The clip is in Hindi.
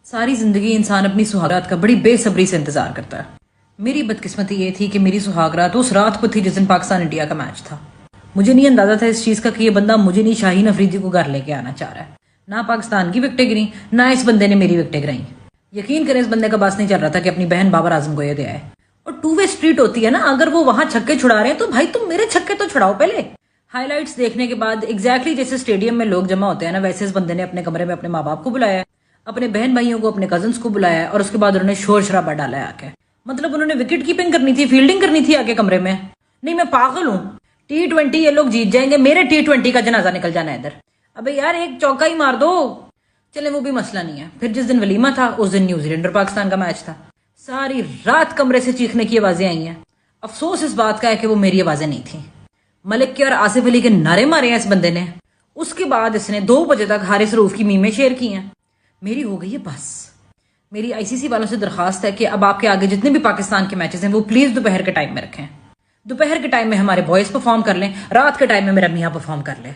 सारी जिंदगी इंसान अपनी सुहागरात का बड़ी बेसब्री से इंतजार करता है। मेरी बदकिस्मती ये थी कि मेरी सुहागरात उस रात को थी जिस दिन पाकिस्तान इंडिया का मैच था। मुझे नहीं अंदाजा था इस चीज का कि ये बंदा मुझे नहीं शाहीन अफरीदी को घर लेके आना चाह रहा है। ना पाकिस्तान की विकेटें गिरी, ना इस बंदे ने मेरी विकेटें गिराई। यकीन करें इस बंदे का बस नहीं चल रहा था कि अपनी बहन बाबर आजम को ये दे आए। और टू वे स्ट्रीट होती है ना, अगर वो वहां छक्के छुड़ा रहे हैं तो भाई तुम मेरे छक्के तो छुड़ाओ पहले। हाइलाइट्स देखने के बाद एग्जैक्टली जैसे स्टेडियम में लोग जमा होते हैं ना, वैसे इस बंदे ने अपने कमरे में अपने माँ बाप को बुलाया, अपने बहन भाइयों को, अपने कजन्स को बुलाया और उसके बाद उन्होंने शोर शराबा डाला है आके। मतलब उन्होंने विकेट कीपिंग करनी थी, फील्डिंग करनी थी आके कमरे में। नहीं मैं पागल हूँ, T20 ये लोग जीत जाएंगे, मेरे T20 का जनाजा निकल जाना है इधर। अबे यार एक चौका ही मार दो, चले वो भी मसला नहीं है। फिर जिस दिन वलीमा था उस दिन न्यूजीलैंड और पाकिस्तान का मैच था। सारी रात कमरे से चीखने की आवाजें आई हैं। अफसोस इस बात का है कि वो मेरी आवाजें नहीं थी। मलिक के और आसिफ अली के नारे मारे हैं इस बंदे ने। उसके बाद इसने 2 बजे तक हारिस रऊफ की मीमें शेयर की हैं। मेरी हो गई है बस। मेरी ICC वालों से दरखास्त है कि अब आपके आगे जितने भी पाकिस्तान के मैचेस हैं वो प्लीज दोपहर के टाइम में रखें। दोपहर के टाइम में हमारे बॉयज परफॉर्म कर लें, रात के टाइम में मेरा मियाँ परफॉर्म कर ले।